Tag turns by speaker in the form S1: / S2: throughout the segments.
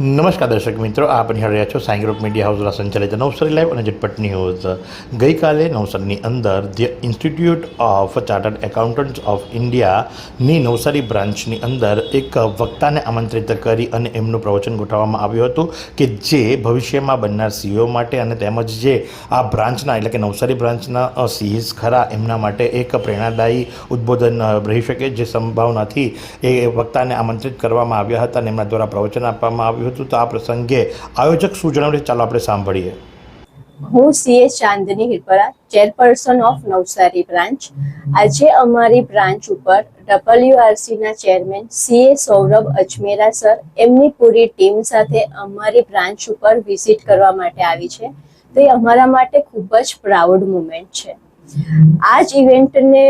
S1: નમસ્કાર દર્શક મિત્રો, આપ નિહાળી રહ્યા છો સાઈ ગ્રુપ મીડિયા હાઉસ દ્વારા સંચાલિત નવસારી લાઈવ અને ઝટપટ ન્યૂઝ. ગઈકાલે નવસારીની અંદર the institute of chartered accountants of ઇન્ડિયાની નવસારી બ્રાન્ચની અંદર એક વક્તાને આમંત્રિત કરી અને એમનું પ્રવચન ગોઠવવામાં આવ્યું હતું કે જે ભવિષ્યમાં બનનાર સીઈઓ માટે અને તેમજ જે આ બ્રાન્ચના એટલે કે નવસારી બ્રાન્ચના સીઈસ ખરા એમના માટે એક પ્રેરણાદાયી ઉદ્બોધન રહી શકે જે સંભાવનાથી એ વક્તાને આમંત્રિત કરવામાં આવ્યા હતા અને એમના દ્વારા પ્રવચન આપવામાં આવ્યું હતું. તો આ પ્રસંગે આયોજક શું જણાવ્યું, ચાલો આપણે સાંભળીએ.
S2: હું CA Chandni Hirpara, chairperson of Navsari branch. આજે અમારી બ્રાન્ચ ઉપર WRC ના chairman CA Saurabh Ajmera sir એમની પૂરી ટીમ સાથે અમારી બ્રાન્ચ ઉપર વિઝિટ કરવા માટે આવી છે. તો એ અમારા માટે ખૂબ જ પ્રાઉડ મુમેન્ટ છે. આ જ ઇવેન્ટને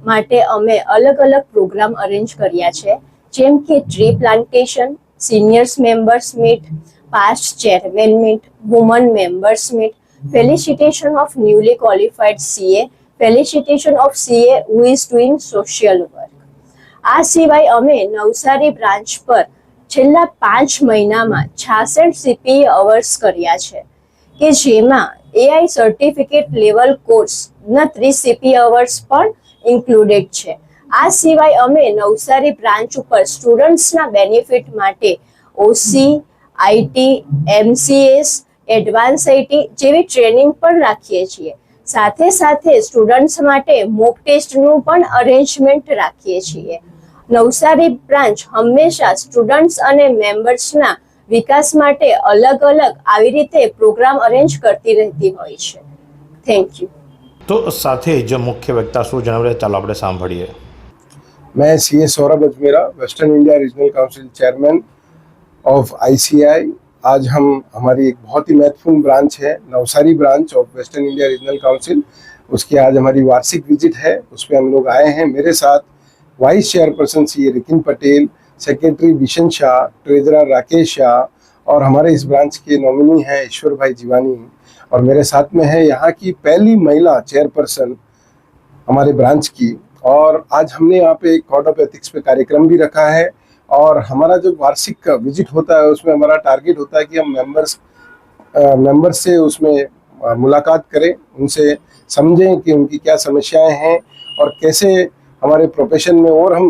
S2: માટે અમે અલગ અલગ પ્રોગ્રામ અરેન્જ કર્યા છે, જેમ કે tree plantation, seniors members meet, past chairman meet, woman members meet, felicitation of newly qualified CA, felicitation of CA who is doing social work. આ સિવાય અમે નવસારી બ્રાન્ચ પર છેલ્લા 5 મહિનામાં 66 CPE અવર્સ કર્યા છે કે જેમાં AI સર્ટિફિકેટ લેવલ કોર્સના 30 CPE અવર્સ પણ ઇન્ક્લુડેડ છે. આ સિવાય અમે નવસારી બ્રાન્ચ ઉપર સ્ટુડન્ટ્સના બેનિફિટ માટે ઓસી, આઈટી, MCS, એડવાન્સ આઈટી જેવી ટ્રેનિંગ પણ રાખીએ છીએ. સાથે સાથે સ્ટુડન્ટ્સ માટે મોક ટેસ્ટનું પણ અરેન્જમેન્ટ રાખીએ છીએ. નવસારી બ્રાન્ચ હંમેશા સ્ટુડન્ટ્સ અને મેમ્બર્સના વિકાસ માટે અલગ અલગ આવી રીતે પ્રોગ્રામ અરેન્જ કરતી રહેતી હોય છે. Thank you.
S1: તો સાથે જ મુખ્ય વક્તા શું જણાવે, ચાલો આપણે સાંભળીએ.
S3: मैं CA Saurabh Ajmera, western India regional council chairman of ICI. आज हम हमारी एक बहुत ही महत्वपूर्ण ब्रांच है Navsari branch of western India regional council, उसकी आज हमारी वार्षिक विजिट है. उस पर हम लोग आए हैं. मेरे साथ vice chairperson CA रिकिन Patel, secretary Bishan Shah, treasurer Rakesh Shah और हमारे इस ब्रांच के नॉमिनी हैं ईश्वर भाई जीवानी. और मेरे साथ में है यहाँ की पहली महिला चेयरपर्सन हमारे ब्रांच की. और आज हमने यहाँ पे एक कोड ऑफ एथिक्स पे कार्यक्रम भी रखा है. और हमारा जो वार्षिक विजिट होता है उसमें हमारा टारगेट होता है कि हम मेंबर्स से उसमें मुलाकात करें, उनसे समझें कि उनकी क्या समस्याएं हैं और कैसे हमारे प्रोफेशन में और हम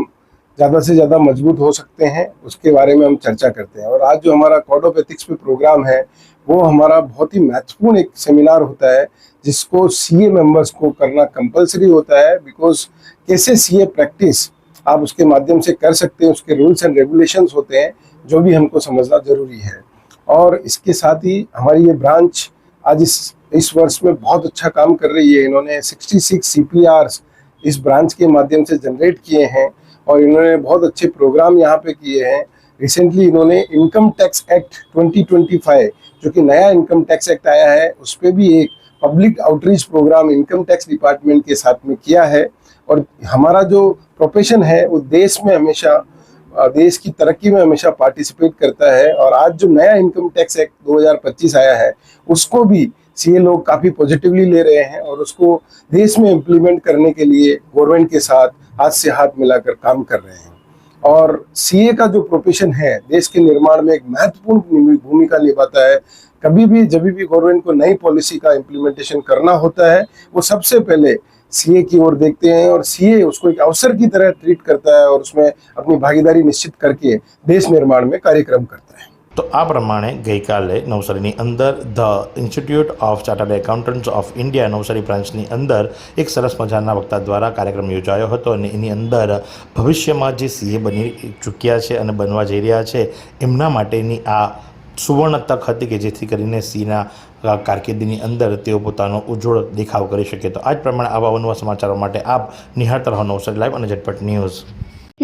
S3: ज़्यादा से ज़्यादा मजबूत हो सकते हैं, उसके बारे में हम चर्चा करते हैं. और आज जो हमारा कोड ऑफ एथिक्स पे प्रोग्राम है वो हमारा बहुत ही महत्वपूर्ण एक सेमिनार होता है जिसको सीए मेंबर्स को करना कंपलसरी होता है. बिकॉज कैसे सीए प्रैक्टिस आप उसके माध्यम से कर सकते हैं, उसके रूल्स एंड रेगुलेशंस होते हैं जो भी हमको समझना जरूरी है. और इसके साथ ही हमारी ये ब्रांच आज इस वर्ष में बहुत अच्छा काम कर रही है. इन्होंने 66 CPRs इस ब्रांच के माध्यम से जनरेट किए हैं और इन्होंने बहुत अच्छे प्रोग्राम यहाँ पे किए हैं. रिसेंटली इन्होंने इनकम टैक्स एक्ट 2025 जो कि नया इनकम टैक्स एक्ट आया है उस पर भी एक public outreach programme income tax department के साथ में किया है. और हमारा जो प्रोफेशन है वो देश में हमेशा देश की तरक्की में हमेशा पार्टिसिपेट करता है. और आज जो नया इनकम टैक्स एक्ट 2025 आया है उसको भी सीए लोग काफ़ी पॉजिटिवली ले रहे हैं और उसको देश में इम्प्लीमेंट करने के लिए गवर्नमेंट के साथ हाथ से हाथ मिलाकर काम कर रहे हैं. और सीए का जो प्रोफेशन है देश के निर्माण में एक महत्वपूर्ण भूमिका निभाता है. कभी भी जब भी गवर्नमेंट को नई पॉलिसी का इम्प्लीमेंटेशन करना होता है वो सबसे पहले सीए की ओर देखते हैं और सीए उसको एक अवसर की तरह ट्रीट करता है और उसमें अपनी भागीदारी निश्चित करके देश निर्माण में कार्यक्रम करता है.
S1: તો આ પ્રમાણે ગઈકાલે નવસારીની અંદર the institute of chartered accountants of India Navsari બ્રાન્ચની અંદર એક સરસ મજાના વક્તા દ્વારા કાર્યક્રમ યોજાયો હતો અને એની અંદર ભવિષ્યમાં જે સીએ બની ચૂક્યા છે અને બનવા જઈ રહ્યા છે એમના માટેની આ સુવર્ણ તક હતી કે જેથી કરીને સીના કારકિર્દીની અંદર તેઓ પોતાનો ઉજ્જવળ દેખાવ કરી શકે. તો આ જ પ્રમાણે આવા અવનવા સમાચારો માટે આપ નિહાળતા રહો નવસારી લાઈવ અને ઝટપટ ન્યૂઝ.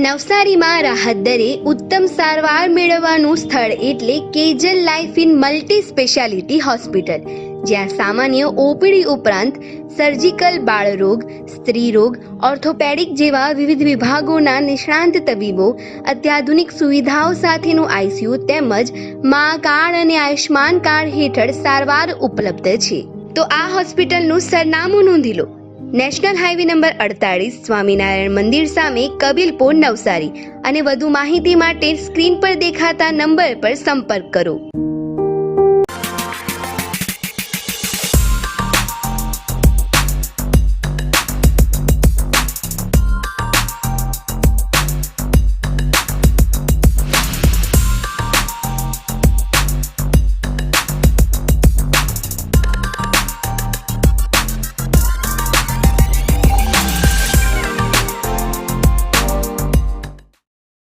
S4: નવસારીમાં રાહત દરે ઉત્તમ સારવાર મેળવવાનું સ્થળ એટલે Kejal life in multi speciality hospital, જ્યાં સામાન્ય ઓપીડી ઉપરાંત સર્જિકલ, બાળરોગ, સ્ત્રી રોગ, ઓર્થોપેડિક જેવા વિવિધ વિભાગોના નિષ્ણાંત તબીબો, અત્યાધુનિક સુવિધાઓ સાથેનું ICU તેમજ મા કાર્ડ અને આયુષ્માન કાર્ડ હેઠળ સારવાર ઉપલબ્ધ છે. તો આ હોસ્પિટલનું સરનામું નોંધી લો. નેશનલ હાઈવે નંબર 48 સ્વામિનારાયણ મંદિર સામે કબીલપુર નવસારી અને વધુ માહિતી માટે સ્ક્રીન પર દેખાતા નંબર પર સંપર્ક કરો.